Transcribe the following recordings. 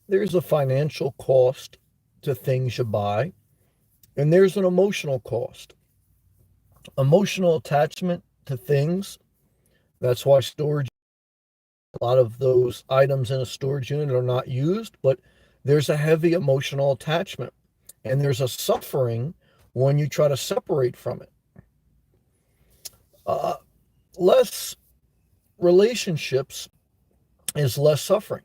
There's a financial cost to things you buy, and there's an emotional cost. Emotional attachment to things. That's why storage, a lot of those items in a storage unit are not used, but there's a heavy emotional attachment, and there's a suffering when you try to separate from it. Uh, Less relationships is less suffering.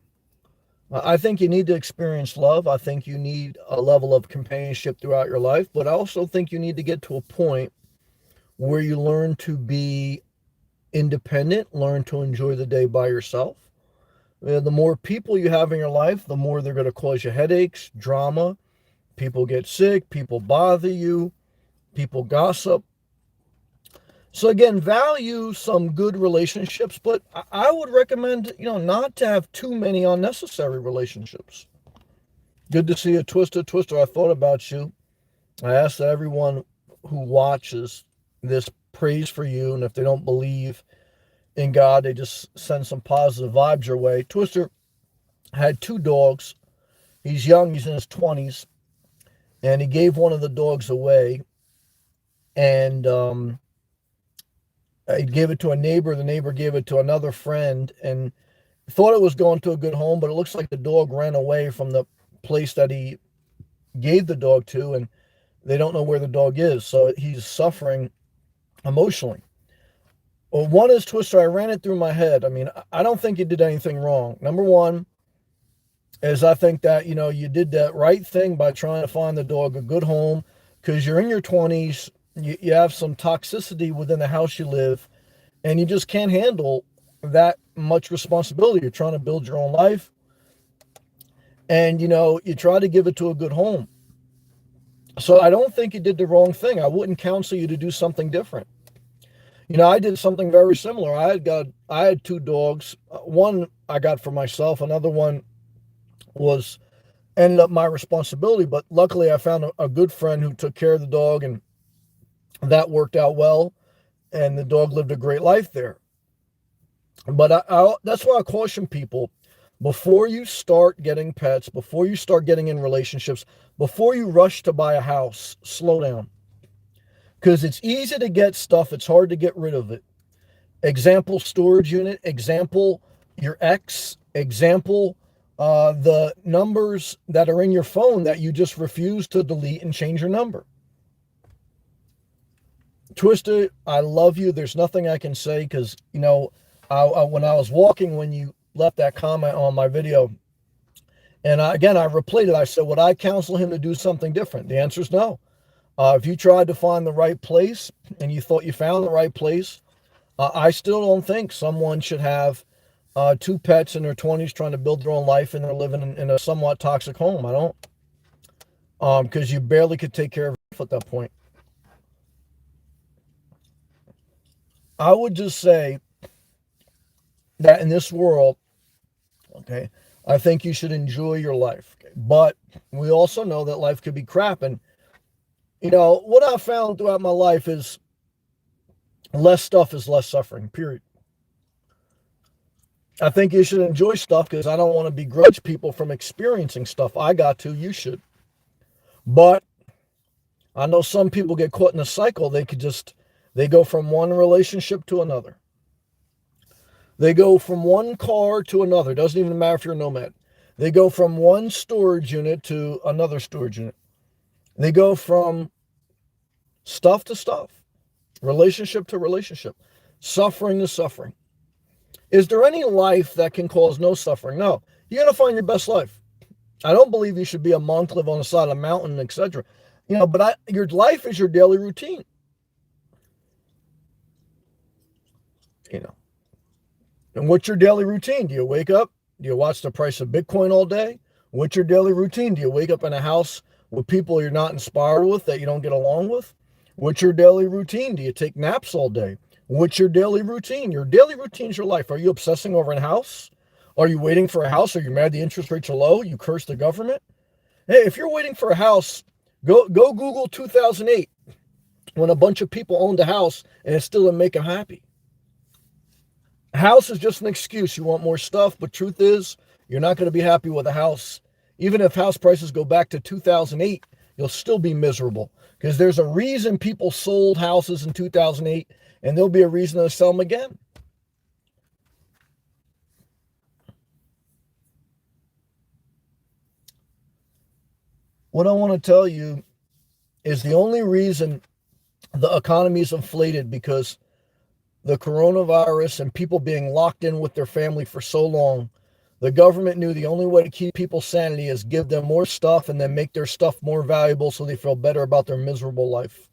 I think you need to experience love. I think you need a level of companionship throughout your life, but I also think you need to get to a point where you learn to be independent, learn to enjoy the day by yourself. The more people you have in your life, the more they're going to cause you headaches, drama. People get sick, people bother you, people gossip. So again, value some good relationships, but I would recommend, not to have too many unnecessary relationships. Good to see you, Twister. Twister, I thought about you. I ask that everyone who watches this prays for you, and if they don't believe in God, they just send some positive vibes your way. Twister had two dogs. He's young, he's in his 20s, and he gave one of the dogs away, and he gave it to a neighbor. The neighbor gave it to another friend, and thought it was going to a good home, but it looks like the dog ran away from the place that he gave the dog to, and they don't know where the dog is, so he's suffering emotionally. Well, one is, Twister, I ran it through my head. I mean, I don't think you did anything wrong. Number one is, I think that, you did that right thing by trying to find the dog a good home, because you're in your 20s, you have some toxicity within the house you live, and you just can't handle that much responsibility. You're trying to build your own life, and, you try to give it to a good home. So I don't think you did the wrong thing. I wouldn't counsel you to do something different. I did something very similar. I had two dogs. One I got for myself. Another one was ended up my responsibility. But luckily, I found a good friend who took care of the dog, and that worked out well. And the dog lived a great life there. But that's why I caution people, before you start getting pets, before you start getting in relationships, before you rush to buy a house, slow down. Because it's easy to get stuff, it's hard to get rid of it. Example, storage unit. Example, your ex. Example, the numbers that are in your phone that you just refuse to delete and change your number. Twisted, I love you. There's nothing I can say because, when I was walking, when you left that comment on my video, and I replayed it. I said, would I counsel him to do something different? The answer is no. If you tried to find the right place and you thought you found the right place, I still don't think someone should have two pets in their 20s trying to build their own life, and they're living in a somewhat toxic home. I don't. Because you barely could take care of yourself at that point. I would just say that in this world, okay, I think you should enjoy your life. Okay? But we also know that life could be crap. And, what I've found throughout my life is less stuff is less suffering, period. I think you should enjoy stuff because I don't want to begrudge people from experiencing stuff I got to. You should. But I know some people get caught in a cycle. They go from one relationship to another. They go from one car to another. Doesn't even matter if you're a nomad. They go from one storage unit to another storage unit. They go from stuff to stuff, relationship to relationship, suffering to suffering. Is there any life that can cause no suffering? No. You're going to find your best life. I don't believe you should be a monk, live on the side of a mountain, etc. But your life is your daily routine. And what's your daily routine? Do you wake up? Do you watch the price of Bitcoin all day? What's your daily routine? Do you wake up in a house with people you're not inspired with, that you don't get along with? What's your daily routine? Do you take naps all day? What's your daily routine? Your daily routine is your life. Are you obsessing over a house? Are you waiting for a house? Are you mad the interest rates are low? You curse the government? Hey, if you're waiting for a house, go Google 2008, when a bunch of people owned a house and it still didn't make them happy. House is just an excuse. You want more stuff, but truth is, you're not going to be happy with a house Even if house prices go back to 2008, you'll still be miserable because there's a reason people sold houses in 2008, and there'll be a reason to sell them again. What I want to tell you is the only reason the economy is inflated because the coronavirus and people being locked in with their family for so long, the government knew the only way to keep people's sanity is give them more stuff and then make their stuff more valuable so they feel better about their miserable life.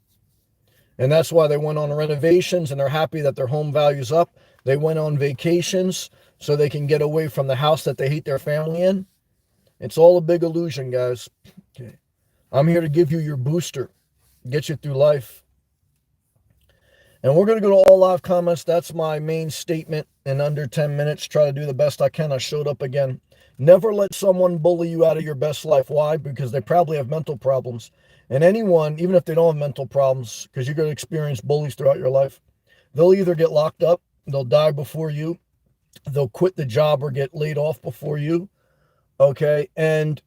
And that's why they went on renovations and they're happy that their home value's up. They went on vacations so they can get away from the house that they hate their family in. It's all a big illusion, guys. Okay. I'm here to give you your booster, get you through life. And we're going to go to all live comments. That's my main statement in under 10 minutes. Try to do the best I can. I showed up again. Never let someone bully you out of your best life. Why? Because they probably have mental problems. And anyone, even if they don't have mental problems, because you're going to experience bullies throughout your life, they'll either get locked up, they'll die before you, they'll quit the job or get laid off before you. Okay? And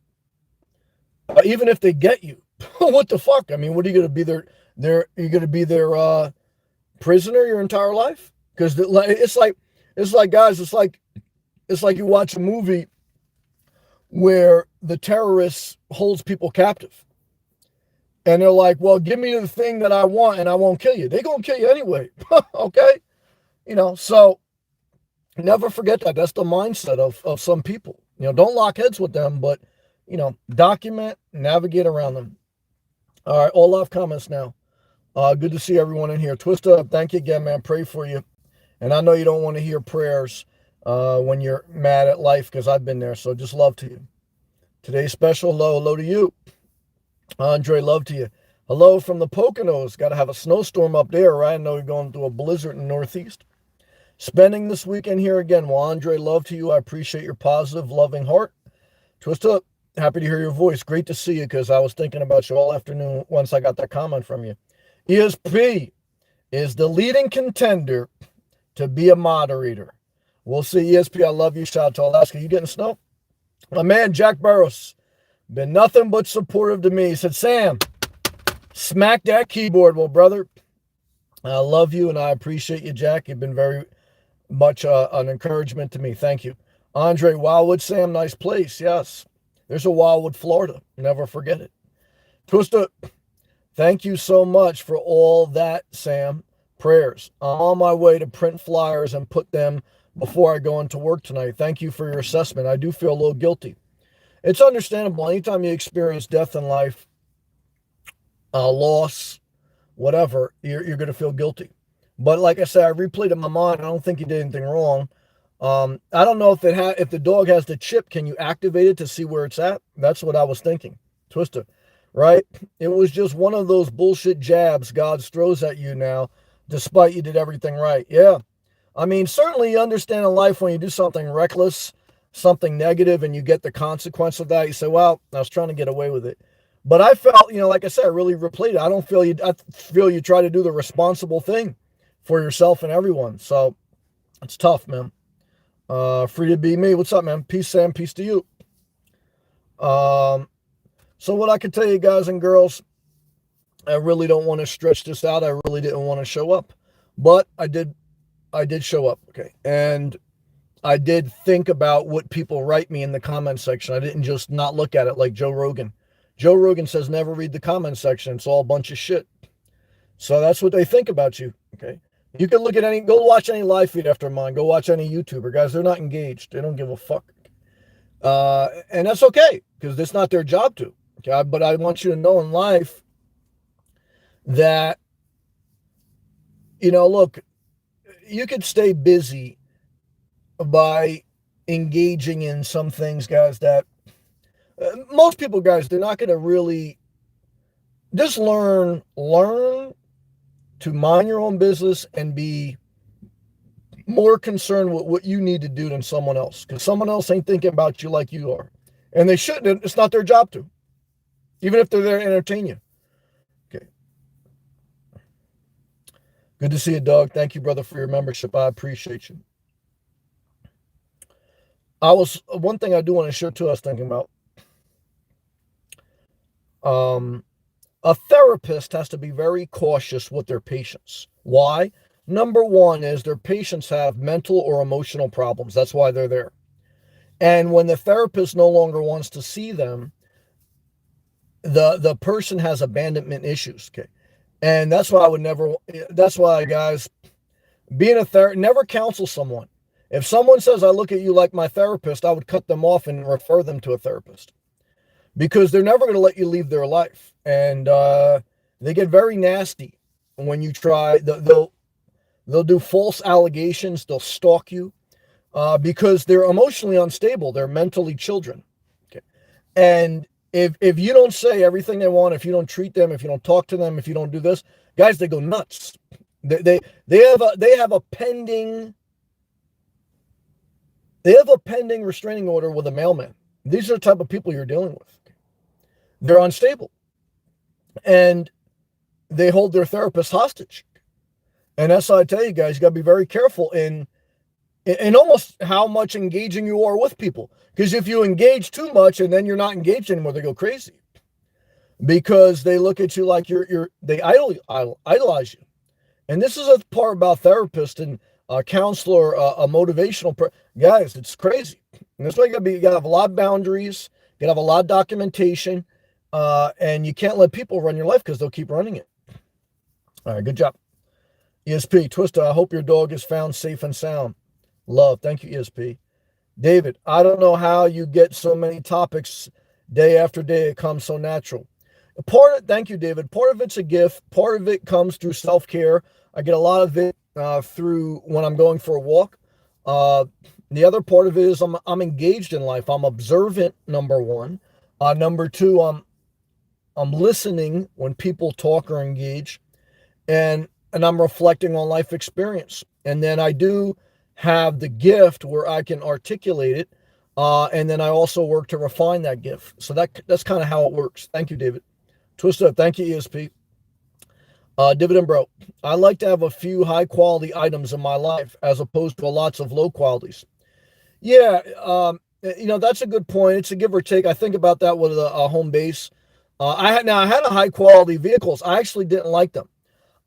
even if they get you, what the fuck? I mean, what are you going to be you're going to be their prisoner your entire life? Because it's like guys, it's like you watch a movie where the terrorist holds people captive and they're like, well, give me the thing that I want and I won't kill you. They're gonna kill you anyway. Okay, so never forget that. That's the mindset of some people. Don't lock heads with them, but document, navigate around them. All right, all live comments now. Good to see everyone in here. Twista, thank you again, man. Pray for you. And I know you don't want to hear prayers when you're mad at life because I've been there. So just love to you. Today's special hello to you. Andre, love to you. Hello from the Poconos. Got to have a snowstorm up there, right? I know you're going through a blizzard in the Northeast. Spending this weekend here again. Well, Andre, love to you. I appreciate your positive, loving heart. Twista, happy to hear your voice. Great to see you because I was thinking about you all afternoon once I got that comment from you. ESP is the leading contender to be a moderator. We'll see. ESP, I love you. Shout out to Alaska. You getting snow? My man, Jack Burrows, been nothing but supportive to me. He said, Sam, smack that keyboard. Well, brother, I love you and I appreciate you, Jack. You've been very much an encouragement to me. Thank you. Andre, Wildwood, Sam, nice place. Yes. There's a Wildwood, Florida. Never forget it. Twista, thank you so much for all that, Sam. Prayers. I'm on my way to print flyers and put them before I go into work tonight. Thank you for your assessment. I do feel a little guilty. It's understandable. Anytime you experience death in life, loss, whatever, you're going to feel guilty. But like I said, I replayed it in my mind. I don't think you did anything wrong. I don't know if the dog has the chip, can you activate it to see where it's at? That's what I was thinking. Twister, right? It was just one of those bullshit jabs God throws at you now, despite you did everything right. Yeah. I mean, certainly you understand in life when you do something reckless, something negative, and you get the consequence of that, you say, well, I was trying to get away with it. But I felt, like I said, I really replayed it. I feel you try to do the responsible thing for yourself and everyone. So it's tough, man. Free to be me. What's up, man? Peace, Sam. Peace to you. So what I can tell you guys and girls, I really don't want to stretch this out. I really didn't want to show up, but I did show up. Okay. And I did think about what people write me in the comment section. I didn't just not look at it like Joe Rogan. Joe Rogan says never read the comment section. It's all a bunch of shit. So that's what they think about you. Okay. You can look at go watch any live feed after mine. Go watch any YouTuber. Guys, they're not engaged. They don't give a fuck. And that's okay because it's not their job to. Okay. But I want you to know in life that, look, you could stay busy by engaging in some things, guys, that most people, guys, they're not going to really just learn to mind your own business and be more concerned with what you need to do than someone else, because someone else ain't thinking about you like you are, and they shouldn't. It's not their job to, even if they're there to entertain you. Okay. Good to see you, Doug. Thank you, brother, for your membership. I appreciate you. One thing I do want to share too, I was thinking about, A therapist has to be very cautious with their patients. Why? Number one is their patients have mental or emotional problems. That's why they're there. And when the therapist no longer wants to see them, the person has abandonment issues. Okay. And that's why that's why, guys, being a therapist, never counsel someone. If someone says, I look at you like my therapist, I would cut them off and refer them to a therapist, because they're never going to let you leave their life. And they get very nasty when you try. They'll do false allegations. They'll stalk you because they're emotionally unstable. They're mentally children. Okay. And if you don't say everything they want, if you don't treat them, if you don't talk to them, if you don't do this, guys, they go nuts. They have a pending restraining order with a mailman. These are the type of people you're dealing with. They're unstable, and they hold their therapist hostage. And that's why I tell you guys, you got to be very careful in almost how much engaging you are with people. Because if you engage too much and then you're not engaged anymore, they go crazy, because they look at you like they idolize you. And this is a part about therapist and a counselor, a motivational guys. It's crazy. And that's why you got to have a lot of boundaries. You got to have a lot of documentation, and you can't let people run your life, because they'll keep running it. All right, good job. ESP, Twister, I hope your dog is found safe and sound. Love. Thank you, ESP. David, I don't know how you get so many topics day after day. It comes so natural. Thank you, David. Part of it's a gift. Part of it comes through self-care. I get a lot of it through when I'm going for a walk. The other part of it is I'm engaged in life. I'm observant, number one. Number two, I'm listening when people talk or engage. And I'm reflecting on life experience. And then I do have the gift where I can articulate it. And then I also work to refine that gift. So that's kind of how it works. Thank you, David. Twister, thank you, ESP. Dividend Bro, I like to have a few high quality items in my life as opposed to lots of low qualities. Yeah, that's a good point. It's a give or take. I think about that with a home base. I had a high quality vehicles. I actually didn't like them.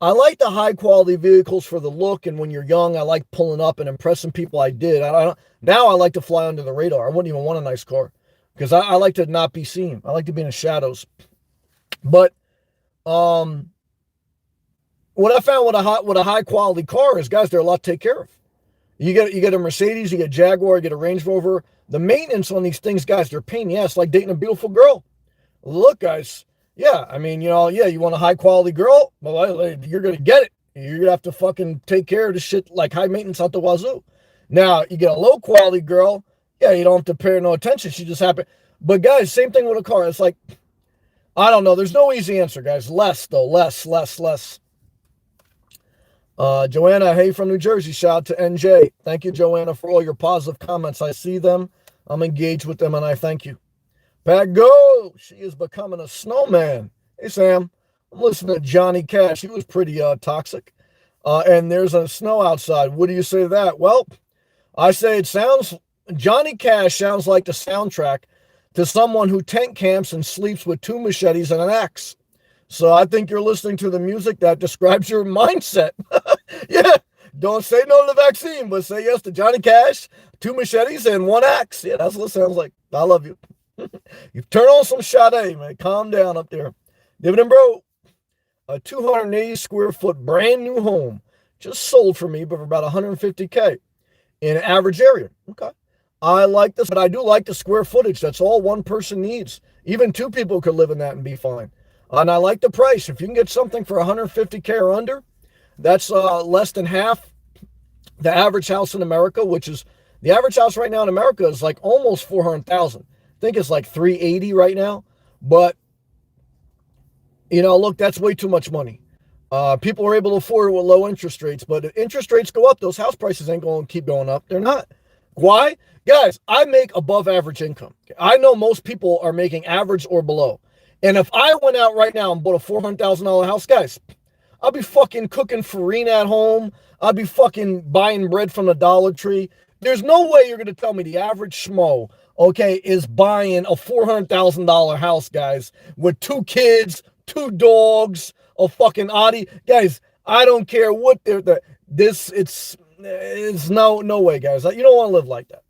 I like the high quality vehicles for the look, and when you're young, I like pulling up and impressing people. I did. Now I like to fly under the radar. I wouldn't even want a nice car, because I like to not be seen. I like to be in the shadows. But what I found with a high quality car is, guys, they're a lot to take care of. You get a Mercedes, you get a Jaguar, you get a Range Rover. The maintenance on these things, guys, they're a pain. Yeah, it's like dating a beautiful girl. Look, guys. Yeah, I mean, you want a high quality girl? Well, you're going to get it. You're going to have to fucking take care of the shit like high maintenance out the wazoo. Now, you get a low quality girl. Yeah, you don't have to pay her no attention. She just happens. But guys, same thing with a car. It's like, I don't know. There's no easy answer, guys. Less, though. Less. Joanna, hey, from New Jersey. Shout out to NJ. Thank you, Joanna, for all your positive comments. I see them. I'm engaged with them, and I thank you. Pat Go, she is becoming a snowman. Hey, Sam, I'm listening to Johnny Cash. He was pretty toxic. And there's a snow outside. What do you say to that? Well, I say Johnny Cash sounds like the soundtrack to someone who tent camps and sleeps with 2 machetes and an axe. So I think you're listening to the music that describes your mindset. Yeah, don't say no to the vaccine, but say yes to Johnny Cash, 2 machetes, and 1 axe. Yeah, that's what it sounds like. I love you. You turn on some Sade, man. Calm down up there. Dividend Bro, a 280 square foot brand new home just sold for me, but for about $150K in an average area. Okay. I like this, but I do like the square footage. That's all one person needs. Even 2 people could live in that and be fine. And I like the price. If you can get something for $150K or under, that's less than half the average house in America, which is the average house right now in America is like almost 400,000. I think it's like 380 right now. But, look, that's way too much money. People are able to afford it with low interest rates. But if interest rates go up, those house prices ain't going to keep going up. They're not. Why? Guys, I make above average income. I know most people are making average or below. And if I went out right now and bought a $400,000 house, guys, I'll be fucking cooking farina at home. I'll be fucking buying bread from the Dollar Tree. There's no way you're going to tell me the average schmo okay, is buying a $400,000 house, guys, with 2 kids, 2 dogs, a fucking Audi. Guys, I don't care what it's no way, guys. You don't want to live like that.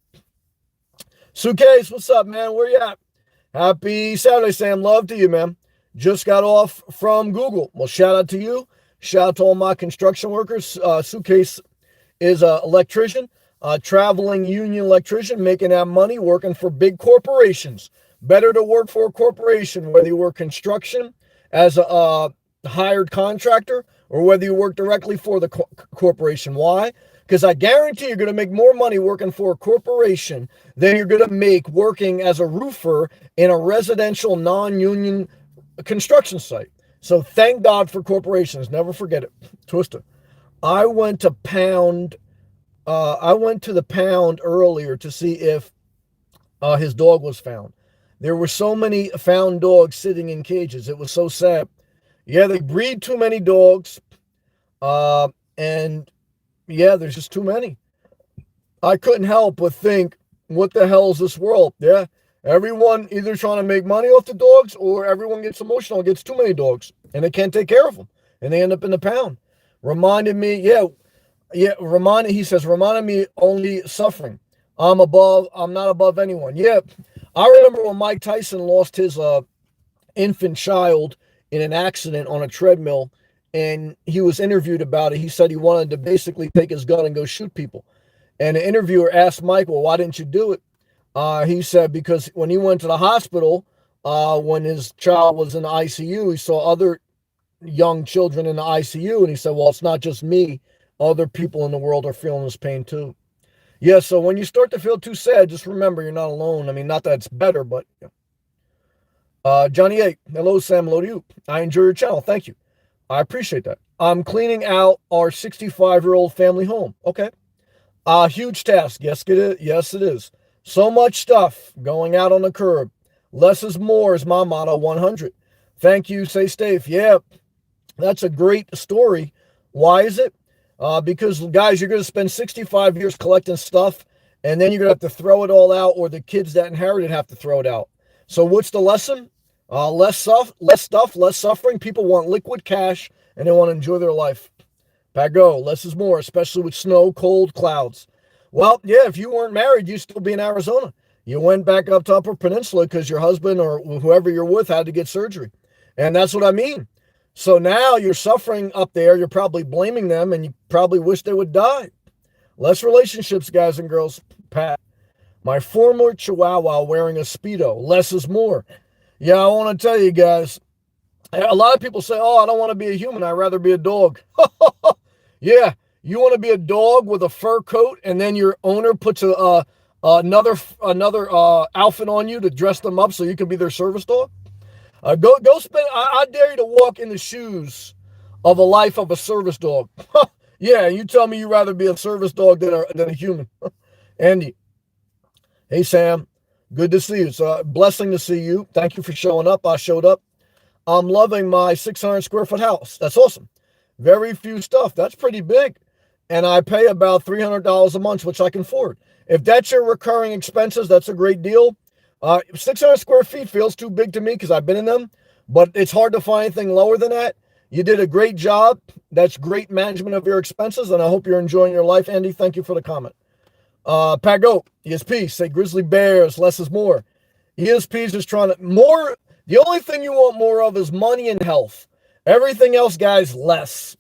Suitcase, what's up, man? Where you at? Happy Saturday, Sam. Love to you, man. Just got off from Google. Well, shout out to you. Shout out to all my construction workers. Suitcase is an electrician, a traveling union electrician, making that money, working for big corporations. Better to work for a corporation, whether you work construction as a hired contractor or whether you work directly for the corporation. Why? Because I guarantee you're going to make more money working for a corporation than you're going to make working as a roofer in a residential non-union construction site. So thank God for corporations. Never forget it. Twister. I went to the pound earlier to see if his dog was found. There were so many found dogs sitting in cages. It was so sad. Yeah, they breed too many dogs. And yeah, there's just too many. I couldn't help but think, what the hell is this world? Yeah, everyone either trying to make money off the dogs or everyone gets emotional, gets too many dogs, and they can't take care of them, and they end up in the pound. Reminded me, he says, reminded me only suffering. I'm not above anyone. Yeah, I remember when Mike Tyson lost his infant child in an accident on a treadmill, and he was interviewed about it. He said he wanted to basically take his gun and go shoot people. And the interviewer asked Mike, well, why didn't you do it? He said because when he went to the hospital, when his child was in the ICU, he saw other young children in the ICU, and he said, well, it's not just me. Other people in the world are feeling this pain too. Yeah, so when you start to feel too sad, just remember you're not alone. I mean, not that it's better, but... Johnny A, hello, Sam, hello to you. I enjoy your channel. Thank you. I appreciate that. I'm cleaning out our 65-year-old family home. Okay. Huge task. Yes, it is. Yes, it is. So much stuff going out on the curb. Less is more is my motto, 100. Thank you. Stay safe. Yeah, that's a great story. Why is it? Because, guys, you're going to spend 65 years collecting stuff, and then you're going to have to throw it all out, or the kids that inherited have to throw it out. So what's the lesson? Less stuff, less suffering. People want liquid cash, and they want to enjoy their life. Pago, less is more, especially with snow, cold, clouds. Well, yeah, if you weren't married, you'd still be in Arizona. You went back up to Upper Peninsula because your husband or whoever you're with had to get surgery. And that's what I mean. So now you're suffering up there. You're probably blaming them, and you probably wish they would die. Less relationships, guys and girls. Pat. My former Chihuahua wearing a Speedo. Less is more. Yeah, I want to tell you guys, a lot of people say, oh, I don't want to be a human. I'd rather be a dog. Yeah, you want to be a dog with a fur coat, and then your owner puts another outfit on you to dress them up so you can be their service dog? Go spend, I dare you to walk in the shoes of a life of a service dog. Yeah, you tell me you'd rather be a service dog than a human. Andy. Hey, Sam. Good to see you. It's a blessing to see you. Thank you for showing up. I showed up. I'm loving my 600 square foot house. That's awesome. Very few stuff. That's pretty big. And I pay about $300 a month, which I can afford. If that's your recurring expenses, that's a great deal. 600 square feet feels too big to me because I've been in them, but it's hard to find anything lower than that. You did a great job. That's great management of your expenses, and I hope you're enjoying your life, Andy. Thank you for the comment. Pago, ESP, say grizzly bears, less is more. ESP is just trying to, more, the only thing you want more of is money and health. Everything else, guys, less.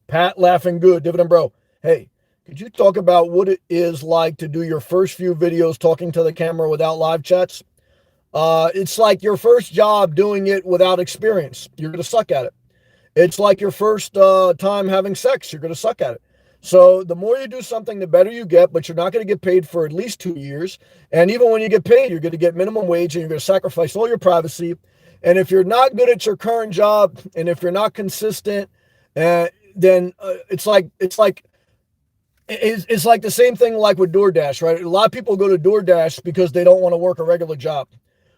Pat, laughing good. Dividend bro. Hey, could you talk about what it is like to do your first few videos talking to the camera without live chats? It's like your first job doing it without experience. You're going to suck at it. It's like your first time having sex. You're going to suck at it. So the more you do something, the better you get, but you're not going to get paid for at least 2 years. And even when you get paid, you're going to get minimum wage, and you're going to sacrifice all your privacy. And if you're not good at your current job, and if you're not consistent, then it's like the same thing like with DoorDash, right? A lot of people go to DoorDash because they don't want to work a regular job.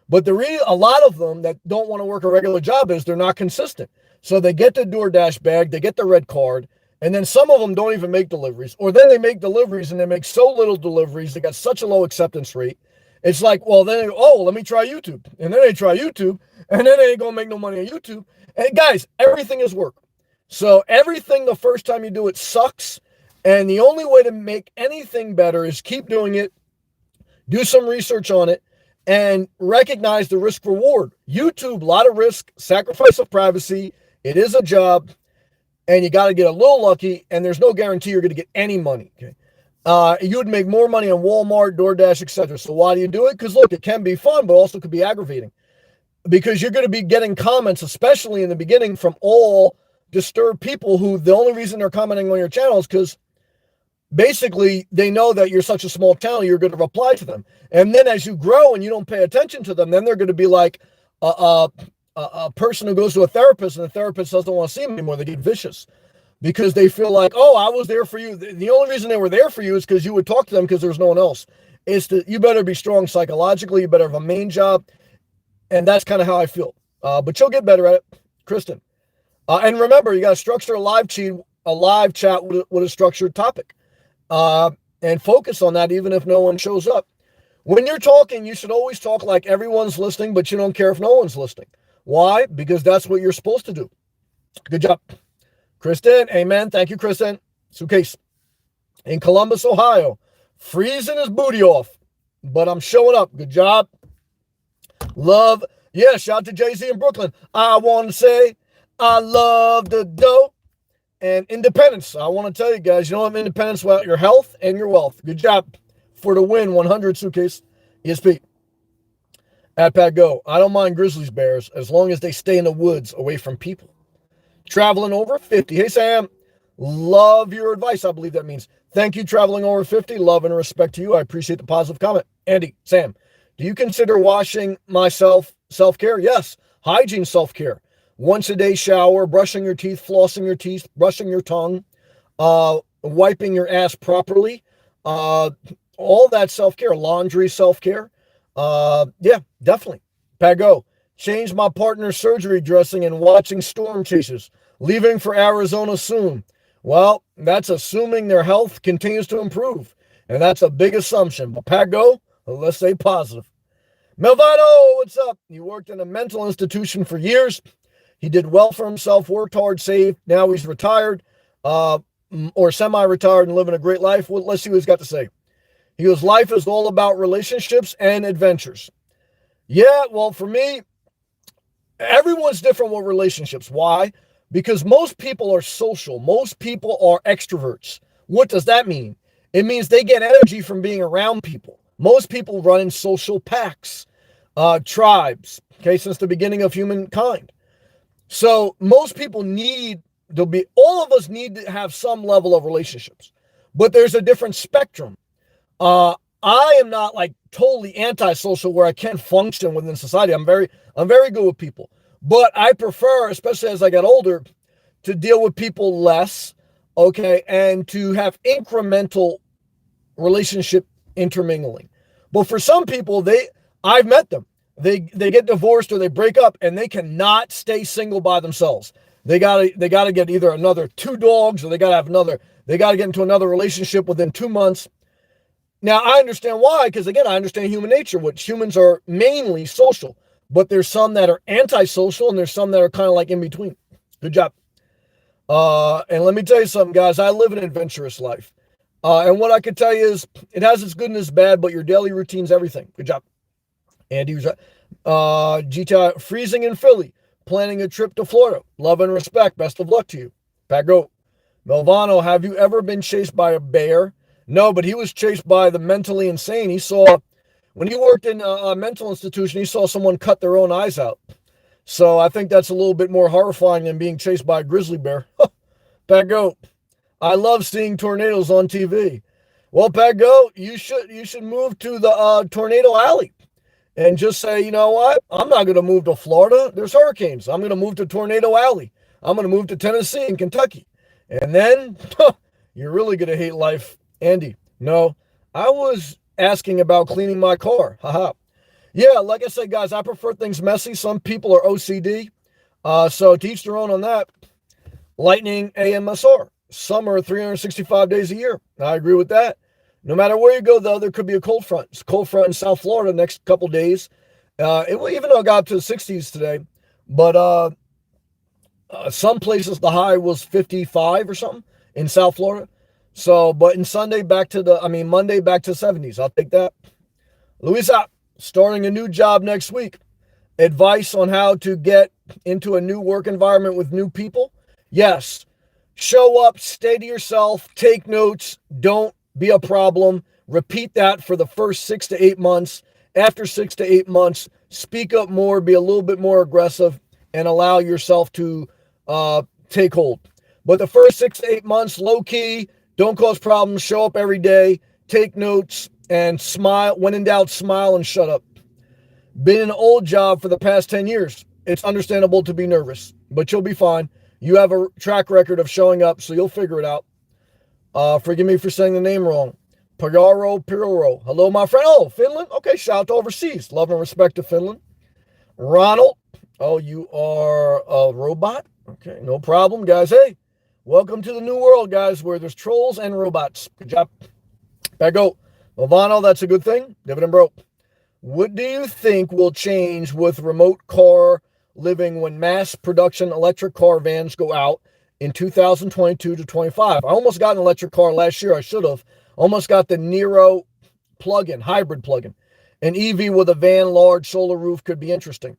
But a lot of them that don't want to work a regular job is they're not consistent. So they get the DoorDash bag, they get the red card, and then some of them don't even make deliveries. Or then they make deliveries and they make so little deliveries, they got such a low acceptance rate. It's like, well, then, oh, let me try YouTube. And then they try YouTube, and then they ain't going to make no money on YouTube. And guys, everything is work. So everything the first time you do it sucks. And the only way to make anything better is keep doing it, do some research on it, and recognize the risk reward. YouTube, a lot of risk, sacrifice of privacy. It is a job, and you got to get a little lucky, and there's no guarantee you're going to get any money. Okay. You would make more money on Walmart, DoorDash, etc. So why do you do it? Because look, it can be fun, but also could be aggravating, because you're going to be getting comments, especially in the beginning, from all disturbed people who the only reason they're commenting on your channel is because basically they know that you're such a small channel, you're going to reply to them. And then as you grow and you don't pay attention to them, then they're going to be like a person who goes to a therapist and the therapist doesn't want to see them anymore. They get vicious because they feel like, oh, I was there for you. The only reason they were there for you is because you would talk to them because there's no one else. It's that you better be strong psychologically. You better have a main job. And that's kind of how I feel. But you'll get better at it, Kristen. And remember, you got to structure a live chat with a structured topic. And focus on that even if no one shows up. When you're talking, you should always talk like everyone's listening, but you don't care if no one's listening. Why? Because that's what you're supposed to do. Good job. Kristen, amen. Thank you, Kristen. Suitcase. In Columbus, Ohio. Freezing his booty off, but I'm showing up. Good job. Love. Yeah, shout out to Jay-Z in Brooklyn. I want to say I love the dough and independence. I want to tell you guys, you don't have independence without your health and your wealth. Good job. For the win, 100 Suitcase. ESP. At Pat Go. I don't mind grizzlies bears as long as they stay in the woods away from people. Traveling over 50. Hey, Sam. Love your advice. I believe that means thank you, traveling over 50. Love and respect to you. I appreciate the positive comment. Andy, Sam, do you consider washing myself self-care? Yes. Hygiene self-care. Once a day shower, brushing your teeth, flossing your teeth, brushing your tongue, wiping your ass properly. All that self-care. Laundry self-care. Yeah, definitely. Pago. Change my partner's surgery dressing and watching storm chasers. Leaving for Arizona soon. Well, that's assuming their health continues to improve. And that's a big assumption. But Pago, let's say positive. Melvado, what's up? He worked in a mental institution for years. He did well for himself, worked hard, saved. Now he's retired or semi-retired and living a great life. Well, let's see what he's got to say. He goes, life is all about relationships and adventures. Yeah, well, for me, everyone's different with relationships. Why? Because most people are social. Most people are extroverts. What does that mean? It means they get energy from being around people. Most people run in social packs, tribes, okay, since the beginning of humankind. So most people all of us need to have some level of relationships, but there's a different spectrum. I am not like totally antisocial where I can't function within society. I'm very good with people, but I prefer, especially as I get older, to deal with people less, okay, and to have incremental relationship intermingling. But for some people, I've met them. They get divorced or they break up and they cannot stay single by themselves. They gotta get either another 2 dogs or they gotta get into another relationship within 2 months. Now I understand why, because again, I understand human nature, which humans are mainly social, but there's some that are antisocial and there's some that are kind of like in between. Good job. And let me tell you something, guys, I live an adventurous life. And what I can tell you is it has its good and its bad, but your daily routine's everything. Good job. Andy was GTI freezing in Philly, planning a trip to Florida. Love and respect. Best of luck to you. Pago. Melvano, have you ever been chased by a bear? No, but he was chased by the mentally insane. When he worked in a mental institution, he saw someone cut their own eyes out. So I think that's a little bit more horrifying than being chased by a grizzly bear. Pago. I love seeing tornadoes on TV. Well, Pago, you should move to the tornado alley and just say, you know what? I'm not going to move to Florida. There's hurricanes. I'm going to move to Tornado Alley. I'm going to move to Tennessee and Kentucky. And then you're really going to hate life. Andy, no, I was asking about cleaning my car. Haha. Yeah, like I said, guys, I prefer things messy. Some people are OCD. So to each their own on that. Lightning AMSR. Summer, 365 days a year. I agree with that. No matter where you go, though, there could be a cold front. It's a cold front in South Florida next couple days. It will, even though it got up to the 60s today, but some places the high was 55 or something in South Florida. So, but in Monday back to the 70s. I'll take that. Luisa, starting a new job next week. Advice on how to get into a new work environment with new people? Yes. Show up, stay to yourself, take notes, don't be a problem. Repeat that for the first 6 to 8 months. After 6 to 8 months, speak up more, be a little bit more aggressive, and allow yourself to take hold. But the first 6 to 8 months, low key, don't cause problems, show up every day, take notes, and smile. When in doubt, smile and shut up. Been in an old job for the past 10 years. It's understandable to be nervous, but you'll be fine. You have a track record of showing up, so you'll figure it out. Forgive me for saying the name wrong. Pagaro Piroro. Hello, my friend. Oh, Finland? Okay, shout out to overseas. Love and respect to Finland. Ronald. Oh, you are a robot? Okay, no problem, guys. Hey, welcome to the new world, guys, where there's trolls and robots. Good job. Back go. Lovano, that's a good thing. Dividend bro. What do you think will change with remote car living when mass production electric car vans go out in 2022 to 25? I almost got an electric car last year. I should have. Almost got the Nero plug-in, hybrid plug-in. An EV with a van, large solar roof could be interesting.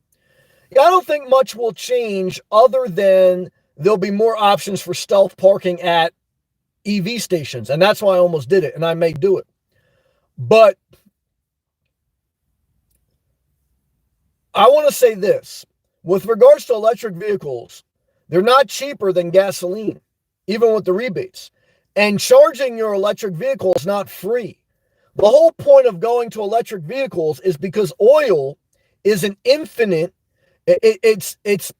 Yeah, I don't think much will change other than there'll be more options for stealth parking at EV stations. And that's why I almost did it, and I may do it. But I want to say this. With regards to electric vehicles, they're not cheaper than gasoline, even with the rebates. And charging your electric vehicle is not free. The whole point of going to electric vehicles is because oil is an infinite. It's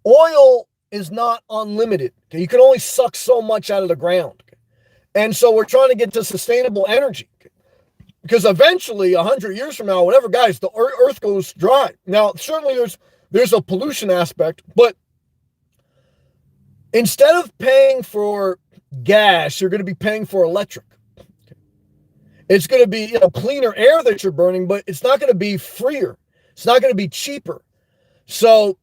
oil is not unlimited. Okay? You can only suck so much out of the ground. Okay? And so we're trying to get to sustainable energy. Okay? Because eventually, 100 years from now, whatever, guys, the earth goes dry. Now, certainly there's a pollution aspect, but instead of paying for gas, you're going to be paying for electric. It's going to be cleaner air that you're burning, but it's not going to be freer. It's not going to be cheaper. So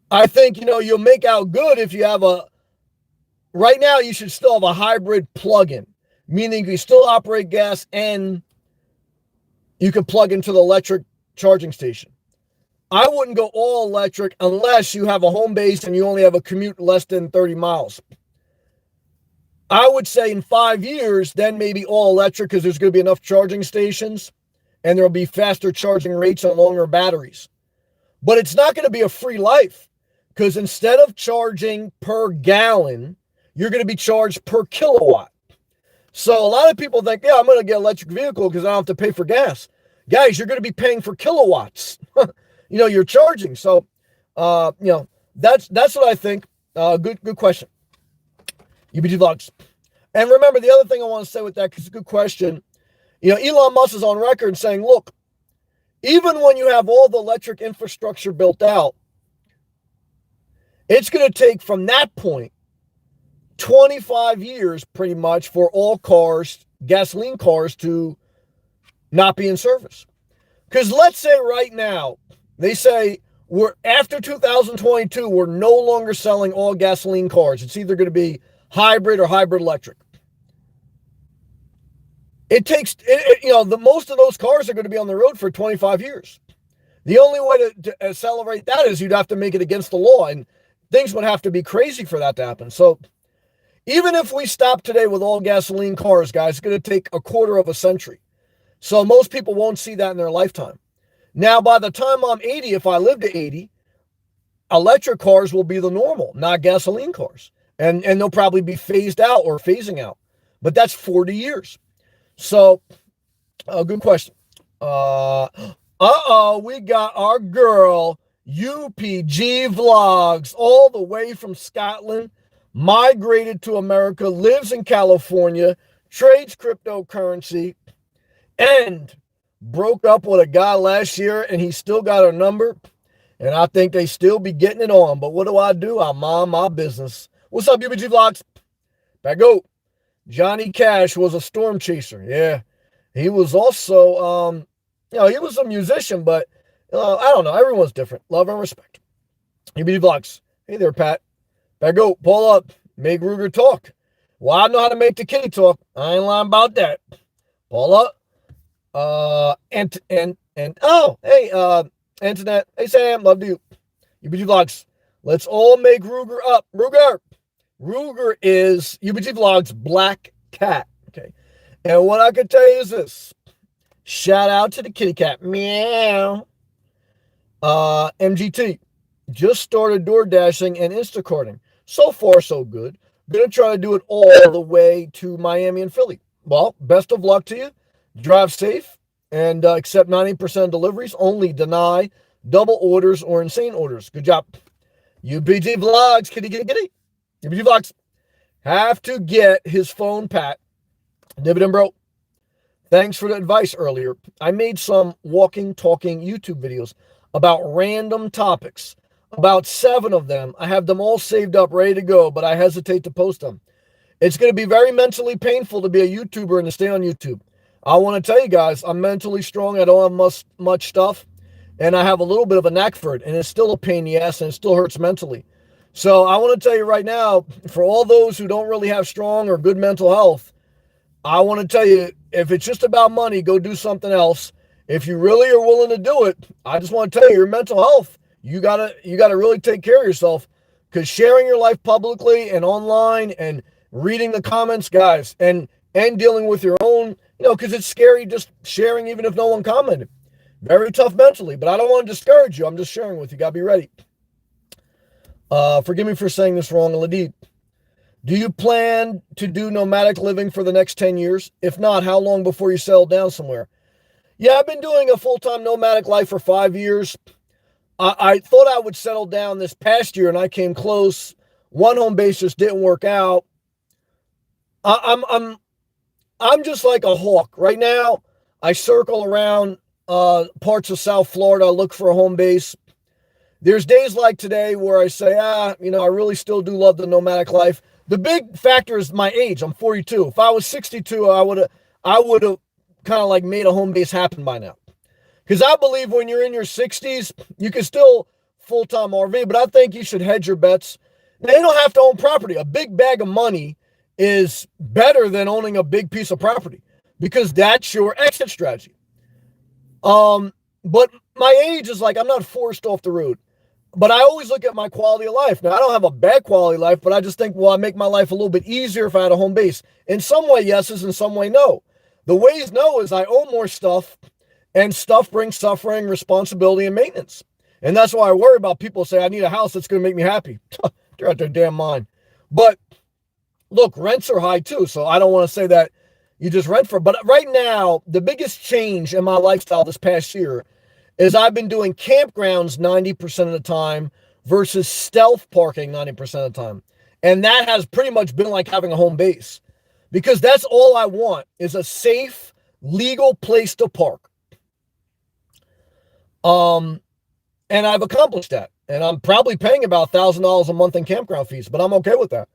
I think, you'll make out good if you have right now you should still have a hybrid plug-in, meaning you still operate gas and you can plug into the electric charging station. I wouldn't go all electric unless you have a home base and you only have a commute less than 30 miles. I would say in 5 years, then maybe all electric because there's going to be enough charging stations and there'll be faster charging rates on longer batteries. But it's not going to be a free life because instead of charging per gallon, you're going to be charged per kilowatt. So a lot of people think, I'm going to get an electric vehicle because I don't have to pay for gas. Guys, you're going to be paying for kilowatts. You're charging. So, that's what I think. Good question. UBG Vlogs. And remember, the other thing I want to say with that, because it's a good question, Elon Musk is on record saying, look, even when you have all the electric infrastructure built out, it's going to take from that point 25 years pretty much for all cars, gasoline cars, to not be in service. Because let's say right now, they say we're after 2022, we're no longer selling all gasoline cars. It's either going to be hybrid or hybrid electric. It takes, the most of those cars are going to be on the road for 25 years. The only way to accelerate that is you'd have to make it against the law, and things would have to be crazy for that to happen. So even if we stop today with all gasoline cars, guys, it's going to take a quarter of a century. So most people won't see that in their lifetime. Now, by the time I'm 80, if I live to 80, electric cars will be the normal, not gasoline cars. And they'll probably be phased out or phasing out. But that's 40 years. So, good question. We got our girl, UPG Vlogs, all the way from Scotland, migrated to America, lives in California, trades cryptocurrency, and broke up with a guy last year, and he still got her number, and I think they still be getting it on. But what do? I mind my business. What's up, UBG Vlogs? Back go. Johnny Cash was a storm chaser. Yeah. He was also, he was a musician, but I don't know. Everyone's different. Love and respect. EBD Vlogs. Hey there, Pat. Back go. Pull up. Make Ruger talk. Well, I know how to make the kitty talk. I ain't lying about that. Pull up. Internet. Hey, Sam. Love you. UBG Vlogs. Let's all make Ruger up. Ruger is UBG Vlogs Black Cat. Okay. And what I can tell you is this. Shout out to the kitty cat. Meow. MGT. Just started door dashing and Instacarting. So far, so good. Gonna try to do it all the way to Miami and Philly. Well, best of luck to you. Drive safe and accept 90% of deliveries. Only deny double orders or insane orders. Good job. UBG Vlogs. Kitty. UBG Vlogs. Have to get his phone, Pat. Dividend bro. Thanks for the advice earlier. I made some walking, talking YouTube videos about random topics. About 7 of them. I have them all saved up, ready to go, but I hesitate to post them. It's going to be very mentally painful to be a YouTuber and to stay on YouTube. I want to tell you guys, I'm mentally strong. I don't have much stuff, and I have a little bit of a knack for it, and it's still a pain in the ass, and it still hurts mentally. So I want to tell you right now, for all those who don't really have strong or good mental health, I want to tell you, if it's just about money, go do something else. If you really are willing to do it, I just want to tell you, your mental health, you gotta really take care of yourself, because sharing your life publicly and online and reading the comments, guys, and dealing with your own, because it's scary just sharing even if no one commented. Very tough mentally, but I don't want to discourage you. I'm just sharing with you. Got to be ready. Forgive me for saying this wrong, Ladid. Do you plan to do nomadic living for the next 10 years? If not, how long before you settle down somewhere? Yeah, I've been doing a full-time nomadic life for 5 years. I thought I would settle down this past year, and I came close. One home base just didn't work out. I'm just like a hawk right now. I circle around parts of South Florida, look for a home base. There's days like today where I say, I really still do love the nomadic life. The big factor is my age. I'm 42. If I was 62, I would have kind of like made a home base happen by now. Because I believe when you're in your 60s, you can still full-time RV, but I think you should hedge your bets. Now, you don't have to own property. A big bag of money is better than owning a big piece of property, because that's your exit strategy. But my age is like, I'm not forced off the road. But I always look at my quality of life. Now, I don't have a bad quality of life, but I just think, well, I make my life a little bit easier if I had a home base. In some way, yeses. In some way, no. The ways no is I own more stuff, and stuff brings suffering, responsibility, and maintenance. And that's why I worry about people say, I need a house that's going to make me happy. They're out their damn mind. But look, rents are high too, so I don't want to say that you just rent for. But right now, the biggest change in my lifestyle this past year is I've been doing campgrounds 90% of the time versus stealth parking 90% of the time. And that has pretty much been like having a home base, because that's all I want is a safe, legal place to park. And I've accomplished that. And I'm probably paying about $1,000 a month in campground fees, but I'm okay with that.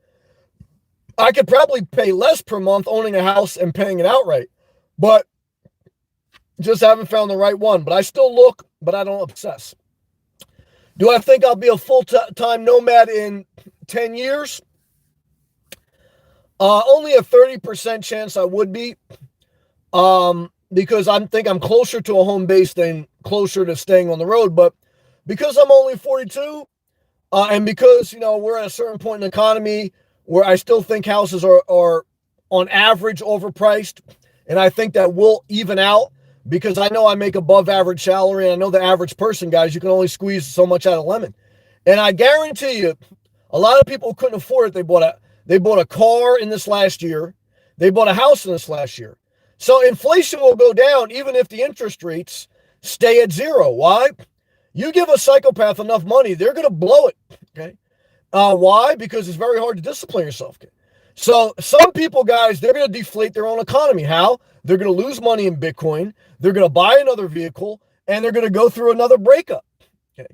I could probably pay less per month owning a house and paying it outright, but just haven't found the right one. But I still look, but I don't obsess. Do I think I'll be a full-time nomad in 10 years? Only a 30% chance I would be, because I think I'm closer to a home base than closer to staying on the road. But because I'm only 42, and because, we're at a certain point in the economy where I still think houses are on average overpriced, and I think that will even out, because I know I make above average salary, and I know the average person, guys, you can only squeeze so much out of lemon. And I guarantee you, a lot of people couldn't afford it. They bought a car in this last year. They bought a house in this last year. So inflation will go down even if the interest rates stay at zero. Why? You give a psychopath enough money, they're going to blow it. Okay. Why? Because it's very hard to discipline yourself. Okay? So some people, guys, they're going to deflate their own economy. How? They're going to lose money in Bitcoin. They're going to buy another vehicle, and they're going to go through another breakup. Okay.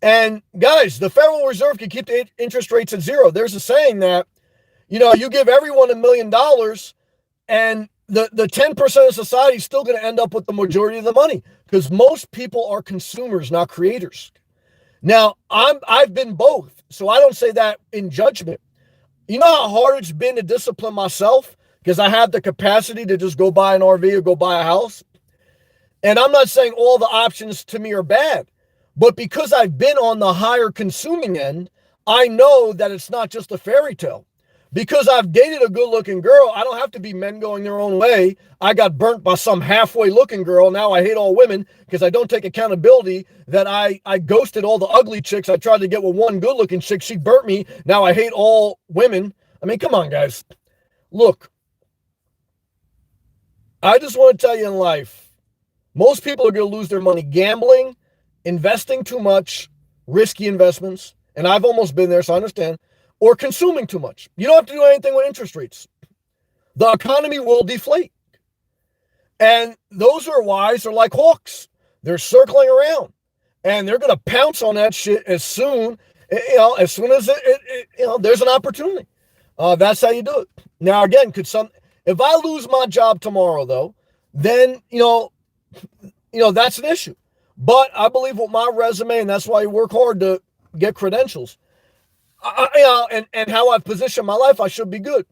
And guys, the Federal Reserve can keep the interest rates at zero. There's a saying that, You give everyone $1 million, and the 10% of society is still going to end up with the majority of the money, because most people are consumers, not creators. Now, I've been both, so I don't say that in judgment. You know how hard it's been to discipline myself because I have the capacity to just go buy an RV or go buy a house? And I'm not saying all the options to me are bad, but because I've been on the higher consuming end, I know that it's not just a fairy tale. Because I've dated a good-looking girl, I don't have to be men going their own way. I got burnt by some halfway-looking girl. Now I hate all women because I don't take accountability that I ghosted all the ugly chicks. I tried to get with one good-looking chick. She burnt me. Now I hate all women. I mean, come on, guys. Look, I just want to tell you in life, most people are going to lose their money gambling, investing too much, risky investments, and I've almost been there, so I understand, or consuming too much. You don't have to do anything with interest rates. The economy will deflate. And those who are wise are like hawks. They're circling around, and they're going to pounce on that shit as soon as there's an opportunity. That's how you do it. Now, again, if I lose my job tomorrow, though, then, that's an issue. But I believe with my resume, and that's why you work hard to get credentials, and how I've positioned my life, I should be good.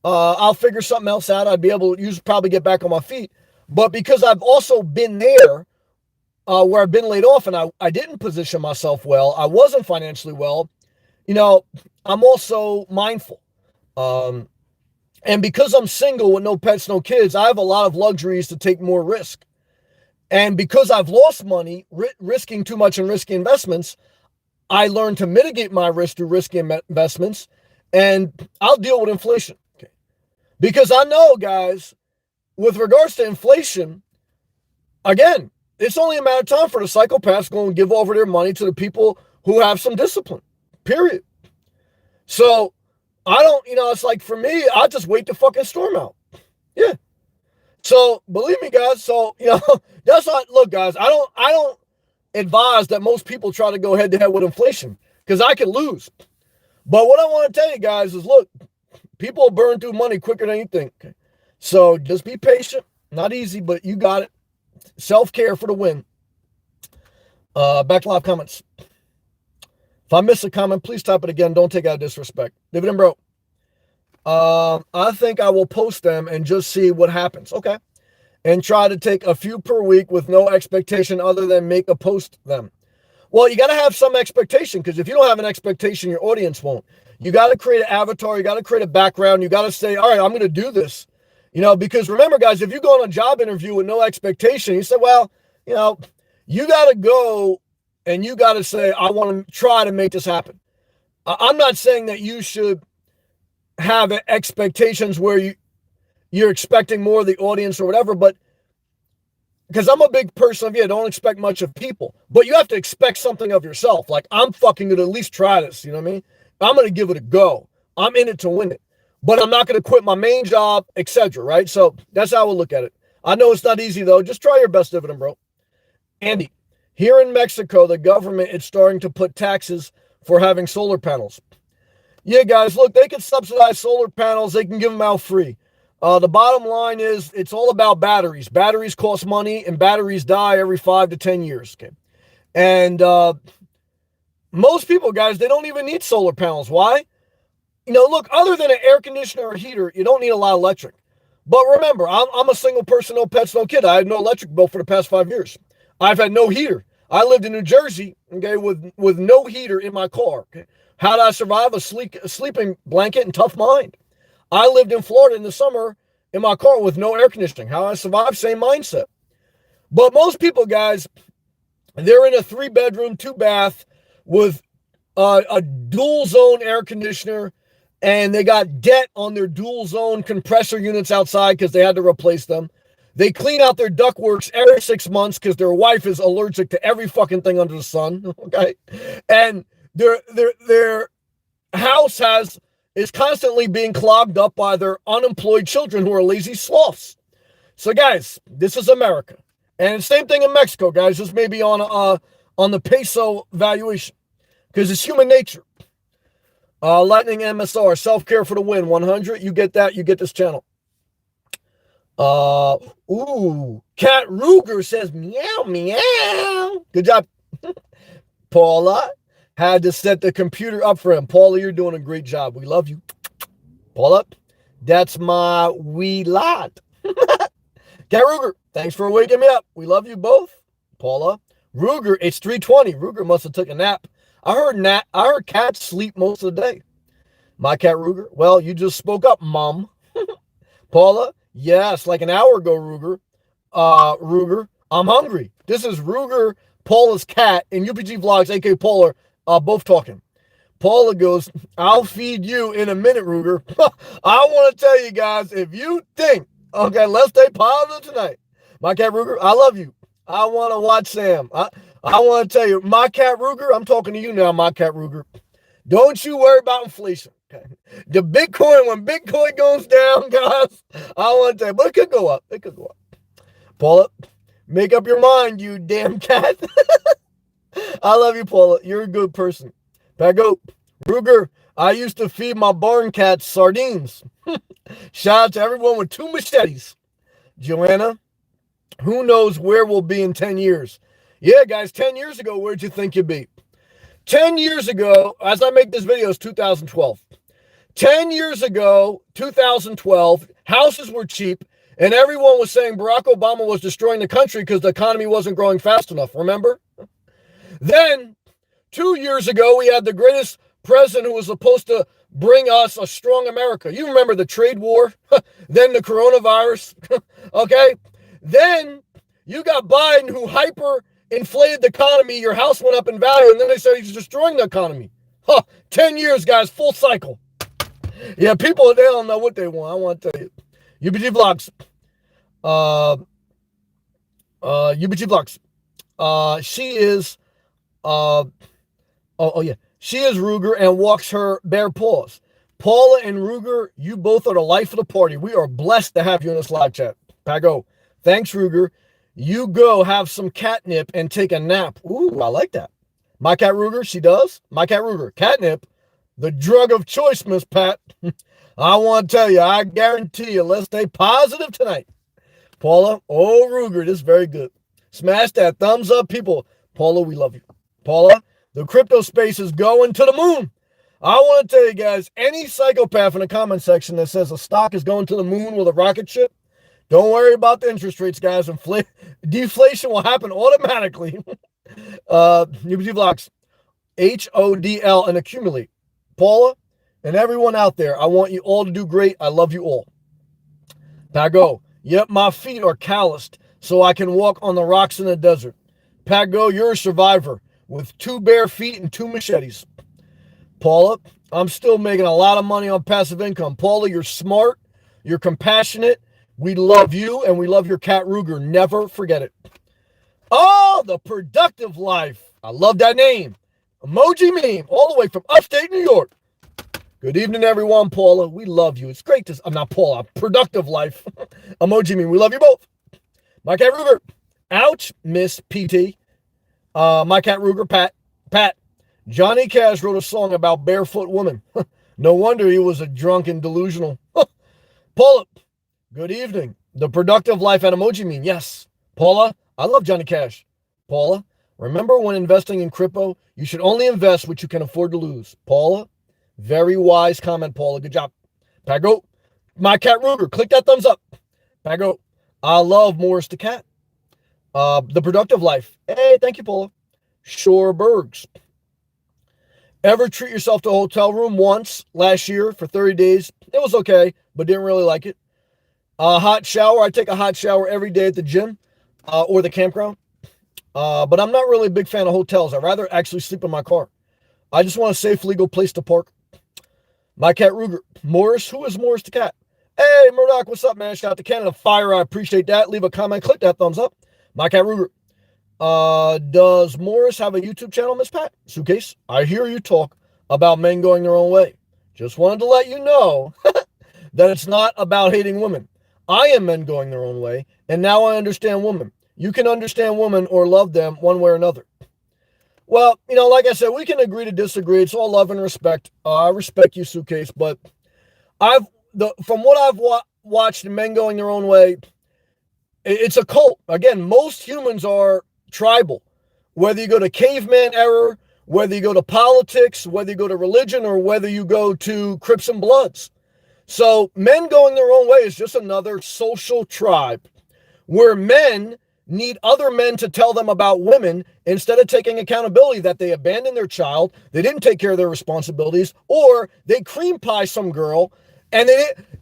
I'll figure something else out. I'd be able to probably get back on my feet. But because I've also been there where I've been laid off and I didn't position myself well, I wasn't financially well, I'm also mindful. And because I'm single with no pets, no kids, I have a lot of luxuries to take more risk. And because I've lost money risking too much in risky investments, I learned to mitigate my risk through risky investments, and I'll deal with inflation. Okay. Because I know, guys, with regards to inflation, again, it's only a matter of time for the psychopaths going to give over their money to the people who have some discipline, period. So I don't, it's like for me, I just wait the fucking storm out. Yeah. So believe me, guys. So, that's not, look, guys, I don't advise that most people try to go head to head with inflation because I could lose. But what I want to tell you guys is, look, people burn through money quicker than you think. Okay? So just be patient. Not easy, but you got it. Self-care for the win. Back to live comments. If I miss a comment, please type it again. Don't take out disrespect. Dividend bro. I think I will post them and just see what happens. Okay. And try to take a few per week with no expectation other than make a post them. Well, you got to have some expectation, because if you don't have an expectation, your audience won't. You got to create an avatar. You got to create a background. You got to say, all right, I'm going to do this. Because remember, guys, if you go on a job interview with no expectation, you say, well, you got to go and you got to say, I want to try to make this happen. I'm not saying that you should have expectations where you're expecting more of the audience or whatever, but because I'm a big person of, don't expect much of people, but you have to expect something of yourself. Like, I'm fucking going to at least try this. You know what I mean? I'm going to give it a go. I'm in it to win it, but I'm not going to quit my main job, etc. Right? So that's how we'll look at it. I know it's not easy though. Just try your best, dividend bro. Andy, here in Mexico, the government is starting to put taxes for having solar panels. Yeah, guys, look, they can subsidize solar panels. They can give them out free. The bottom line is it's all about batteries. Batteries cost money, and batteries die every 5 to 10 years. Okay, and most people, guys, they don't even need solar panels. Why? Look, other than an air conditioner or heater, you don't need a lot of electric. But remember, I'm a single person, no pets, no kid. I had no electric bill for the past 5 years. I've had no heater. I lived in New Jersey, okay, with no heater in my car. Okay? How did I survive? A sleeping blanket and tough mind. I lived in Florida in the summer in my car with no air conditioning. How I survived? Same mindset. But most people, guys, they're in a 3-bedroom, 2-bath with a dual zone air conditioner, and they got debt on their dual zone compressor units outside because they had to replace them. They clean out their ductworks every 6 months because their wife is allergic to every fucking thing under the sun. Okay, and their house is constantly being clogged up by their unemployed children who are lazy sloths. So, guys, this is America, and same thing in Mexico, guys. This may be on the peso valuation because it's human nature. Lightning MSR, self-care for the win, 100. You get that, you get this channel. Cat Ruger says meow, meow. Good job. Paula had to set the computer up for him. Paula, you're doing a great job. We love you. Paula, that's my wee lot. Cat Ruger, thanks for waking me up. We love you both. Paula, Ruger, it's 3:20. Ruger must have took a nap. I heard cats sleep most of the day. My Cat Ruger, well, you just spoke up, Mom. Paula, yes, like an hour ago, Ruger. Ruger, I'm hungry. This is Ruger, Paula's cat, and UPG Vlogs, aka Paula, both talking. Paula goes, I'll feed you in a minute, Ruger. I want to tell you guys, if you think, okay, let's stay positive tonight. My Cat Ruger, I love you. I want to watch Sam. I want to tell you, my Cat Ruger, I'm talking to you now, my Cat Ruger. Don't you worry about inflation. Okay. The Bitcoin, when Bitcoin goes down, guys, I want to tell you, but it could go up. It could go up. Paula, make up your mind, you damn cat. I love you, Paula. You're a good person. Back up. Ruger, I used to feed my barn cats sardines. Shout out to everyone with 2 machetes. Joanna, who knows where we'll be in 10 years? Yeah, guys, 10 years ago, where'd you think you'd be? 10 years ago, as I make this video, it's 2012. 10 years ago, 2012, houses were cheap, and everyone was saying Barack Obama was destroying the country because the economy wasn't growing fast enough, remember? Then, 2 years ago, we had the greatest president who was supposed to bring us a strong America. You remember the trade war, then the coronavirus, okay? Then you got Biden who hyper-inflated the economy, your house went up in value, and then they said he's destroying the economy. 10 years, guys, full cycle. Yeah, people, they don't know what they want. I want to tell you. UBG Vlogs. UBG Vlogs. She is, she is Ruger and walks her bare paws. Paula and Ruger, you both are the life of the party. We are blessed to have you in this live chat. Pago. Thanks, Ruger. You go have some catnip and take a nap. Ooh, I like that. My Cat Ruger, she does. My Cat Ruger, catnip, the drug of choice, Miss Pat. I want to tell you, I guarantee you, let's stay positive tonight. Paula, oh, Ruger, this is very good. Smash that thumbs up, people. Paula, we love you. Paula, the crypto space is going to the moon. I want to tell you guys, any psychopath in the comment section that says a stock is going to the moon with a rocket ship, don't worry about the interest rates, guys. Deflation will happen automatically. UBG Vlogs, HODL and accumulate. Paula and everyone out there, I want you all to do great. I love you all. Pago, yep, my feet are calloused so I can walk on the rocks in the desert. Pago, you're a survivor with 2 bare feet and 2 machetes. Paula, I'm still making a lot of money on passive income. Paula, you're smart. You're compassionate. We love you, and we love your Cat Ruger. Never forget it. Oh, the productive life. I love that name. Emoji meme, all the way from upstate New York. Good evening, everyone. Paula, we love you. It's great to... I'm not Paula. Productive life. Emoji meme, we love you both. My Cat Ruger. Ouch, Miss PT. My Cat Ruger, Pat. Johnny Cash wrote a song about barefoot women. No wonder he was a drunk and delusional. Paula. Good evening. The productive life and emoji meme. Yes. Paula, I love Johnny Cash. Paula, remember when investing in crypto, you should only invest what you can afford to lose. Paula, very wise comment, Paula. Good job. Pago, my Cat Ruger. Click that thumbs up. Pago, I love Morris the Cat. The productive life. Hey, thank you, Paula. Shorebergs. Ever treat yourself to a hotel room once last year for 30 days? It was okay, but didn't really like it. Hot shower. I take a hot shower every day at the gym or the campground. But I'm not really a big fan of hotels. I'd rather actually sleep in my car. I just want a safe, legal place to park. My Cat Ruger. Morris. Who is Morris the Cat? Hey, Murdoch. What's up, man? Shout out to Canada Fire. I appreciate that. Leave a comment. Click that thumbs up. My Cat Ruger. Does Morris have a YouTube channel, Miss Pat? Suitcase. I hear you talk about men going their own way. Just wanted to let you know that it's not about hating women. I am men going their own way, and now I understand women. You can understand women or love them one way or another. Well, like I said, we can agree to disagree. It's all love and respect. I respect you, Suitcase, but from what I've watched men going their own way, it's a cult. Again, most humans are tribal. Whether you go to caveman era, whether you go to politics, whether you go to religion, or whether you go to Crips and Bloods. So men going their own way is just another social tribe where men need other men to tell them about women instead of taking accountability that they abandoned their child, they didn't take care of their responsibilities, or they cream pie some girl. And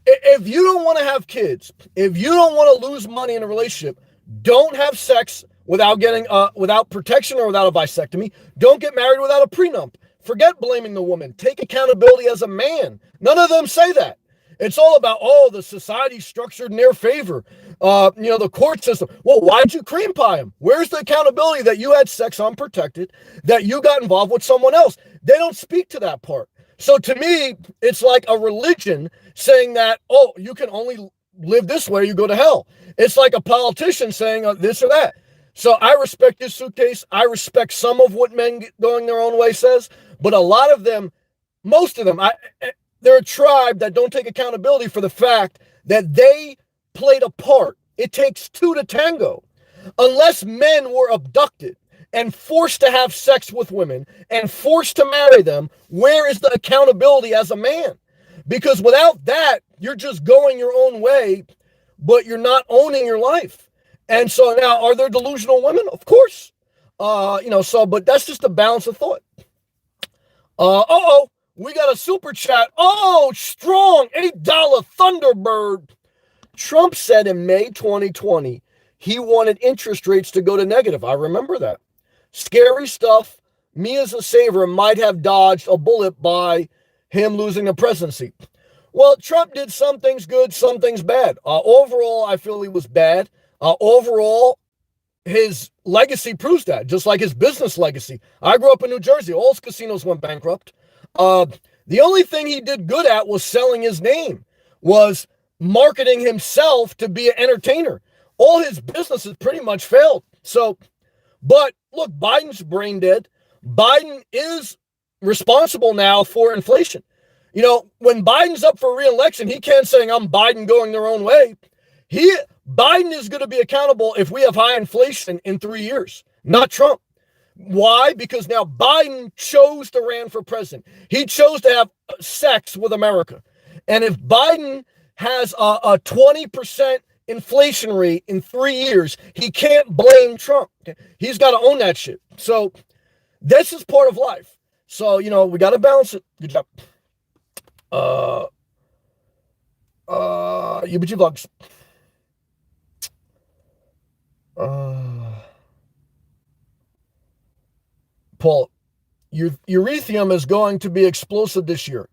if you don't want to have kids, if you don't want to lose money in a relationship, don't have sex without getting without protection or without a vasectomy. Don't get married without a prenup. Forget blaming the woman. Take accountability as a man. None of them say that. It's all about, the society's structured in their favor. The court system. Well, why'd you cream pie him? Where's the accountability that you had sex unprotected, that you got involved with someone else? They don't speak to that part. So to me, it's like a religion saying that, you can only live this way, you go to hell. It's like a politician saying this or that. So I respect this, Suitcase. I respect some of what men going their own way says, but a lot of them, most of them, they're a tribe that don't take accountability for the fact that they played a part. It takes two to tango. Unless men were abducted and forced to have sex with women and forced to marry them, where is the accountability as a man? Because without that, you're just going your own way, but you're not owning your life. And so now, are there delusional women? Of course. But that's just a balance of thought. We got a super chat. Strong $8 Thunderbird. Trump said in May 2020, he wanted interest rates to go to negative. I remember that. Scary stuff. Me as a saver might have dodged a bullet by him losing the presidency. Well, Trump did some things good, some things bad. Overall, I feel he was bad. Overall, his legacy proves that, just like his business legacy. I grew up in New Jersey. All his casinos went bankrupt. The only thing he did good at was selling his name, was marketing himself to be an entertainer. All his businesses pretty much failed. But look, Biden's brain dead. Biden is responsible now for inflation. When Biden's up for re-election, he can't say, I'm Biden going their own way. Biden is going to be accountable if we have high inflation in 3 years, not Trump. Why? Because now Biden chose to run for president. He chose to have sex with America. And if Biden has a 20% inflation rate in 3 years, he can't blame Trump. He's got to own that shit. So this is part of life. So, we got to balance it. Good job. UBG Vlogs. Paul, urethrium is going to be explosive this year.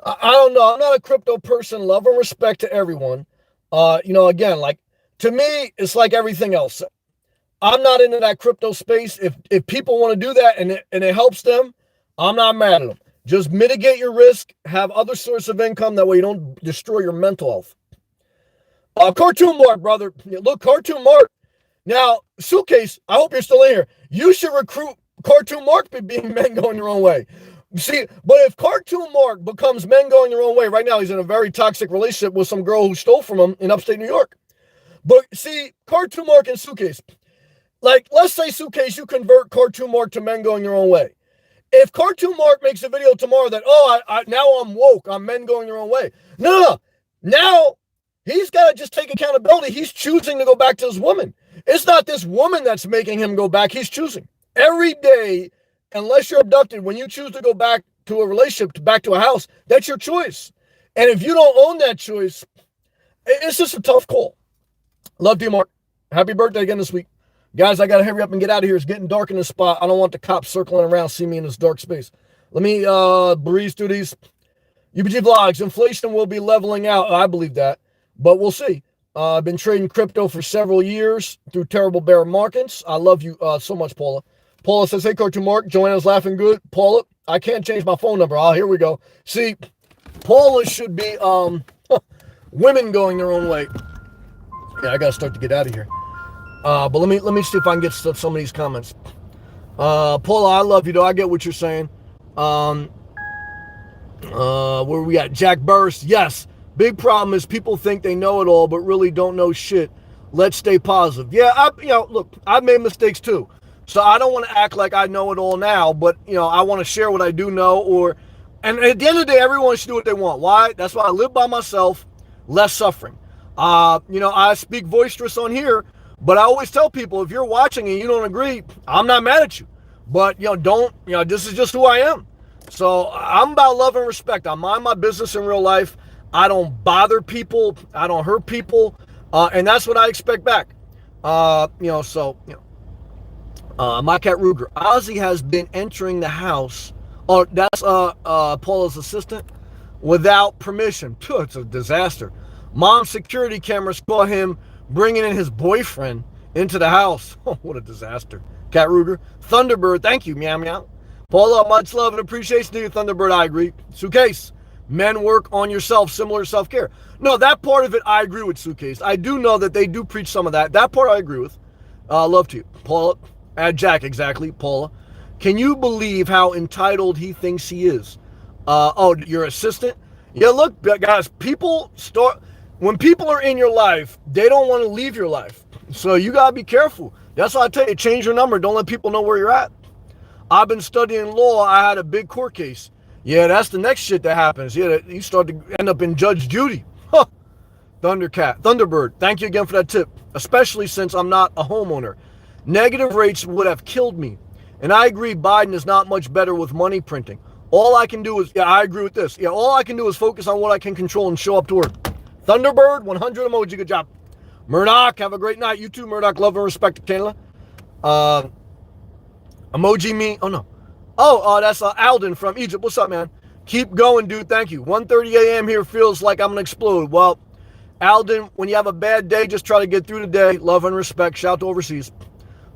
I don't know. I'm not a crypto person. Love and respect to everyone. Again, like, to me, it's like everything else. I'm not into that crypto space. If people want to do that and it helps them, I'm not mad at them. Just mitigate your risk. Have other sources of income. That way you don't destroy your mental health. Cartoon Mark, brother. Look, Cartoon Mark. Now, Suitcase, I hope you're still in here. You should recruit Cartoon Mark being men going their own way. See, but if Cartoon Mark becomes men going their own way, right now he's in a very toxic relationship with some girl who stole from him in upstate New York. But see, Cartoon Mark and Suitcase, like, let's say, Suitcase, you convert Cartoon Mark to men going their own way. If Cartoon Mark makes a video tomorrow that, now I'm woke, I'm men going their own way. No. Now he's got to just take accountability. He's choosing to go back to his woman. It's not this woman that's making him go back. He's choosing. Every day, unless you're abducted, when you choose to go back to a relationship, back to a house, that's your choice. And if you don't own that choice, it's just a tough call. Love you, Mark. Happy birthday again this week. Guys, I got to hurry up and get out of here. It's getting dark in this spot. I don't want the cops circling around, see me in this dark space. Let me breeze through these. UBG Vlogs, inflation will be leveling out. I believe that, but we'll see. I've been trading crypto for several years through terrible bear markets. I love you so much, Paula. Paula says, hey, Cartoon Mark, Joanna's laughing good. Paula, I can't change my phone number. Here we go. See, Paula should be women going their own way. Yeah, I got to start to get out of here. But let me see if I can get some of these comments. Paula, I love you though. I get what you're saying. Um, where we at? Jack Burst. Yes. Big problem is people think they know it all, but really don't know shit. Let's stay positive. Yeah, look, I've made mistakes too. So I don't want to act like I know it all now, but I want to share what I do know. And at the end of the day, everyone should do what they want. Why? That's why I live by myself. Less suffering. I speak boisterous on here, but I always tell people if you're watching and you don't agree, I'm not mad at you. But this is just who I am. So I'm about love and respect. I mind my business in real life. I don't bother people. I don't hurt people. And that's what I expect back. My cat Ruger. Ozzy has been entering the house. Oh, that's Paula's assistant without permission. Phew, it's a disaster. Mom's security cameras caught him bringing in his boyfriend into the house. Oh, what a disaster. Cat Ruger. Thunderbird, thank you. Meow, meow. Paula, much love and appreciation to you, Thunderbird. I agree. Suitcase. Men work on yourself, similar to self-care. No, that part of it, I agree with Suitcase. I do know that they do preach some of that. That part I agree with. Love to you. Paula. Jack, exactly. Paula. Can you believe how entitled he thinks he is? Your assistant? Yeah, look, guys, when people are in your life, they don't want to leave your life. So you got to be careful. That's why I tell you, change your number. Don't let people know where you're at. I've been studying law. I had a big court case. Yeah, that's the next shit that happens. Yeah, you start to end up in Judge Judy. Huh. Thunderbird, thank you again for that tip, especially since I'm not a homeowner. Negative rates would have killed me. And I agree, Biden is not much better with money printing. All I can do is, I agree with this. Yeah, all I can do is focus on what I can control and show up to work. Thunderbird, 100 emoji, good job. Murdoch, have a great night. You too, Murdoch. Love and respect to Kayla. Emoji me. Oh, no. That's Alden from Egypt. What's up, man? Keep going, dude. Thank you. 1:30 a.m. here feels like I'm going to explode. Well, Alden, when you have a bad day, just try to get through the day. Love and respect. Shout to overseas.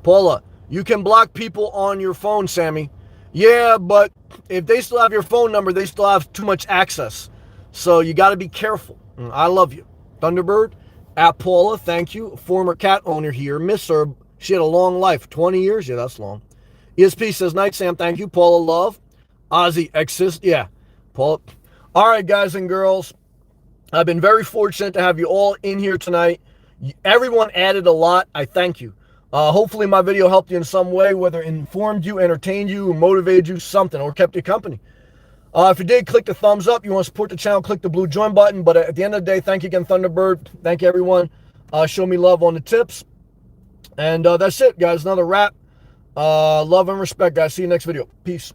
Paula, you can block people on your phone, Sammy. Yeah, but if they still have your phone number, they still have too much access. So you got to be careful. I love you. Thunderbird, at Paula, thank you. Former cat owner here. Miss her. She had a long life. 20 years? Yeah, that's long. ESP says, night, Sam. Thank you. Paula, love. Ozzy, exist. Yeah. Paula. All right, guys and girls. I've been very fortunate to have you all in here tonight. Everyone added a lot. I thank you. Hopefully my video helped you in some way, whether it informed you, entertained you, motivated you, something, or kept you company. If you did, click the thumbs up. You want to support the channel, click the blue join button. But at the end of the day, thank you again, Thunderbird. Thank you, everyone. Show me love on the tips. And that's it, guys. Another wrap. Love and respect, guys. See you next video. Peace.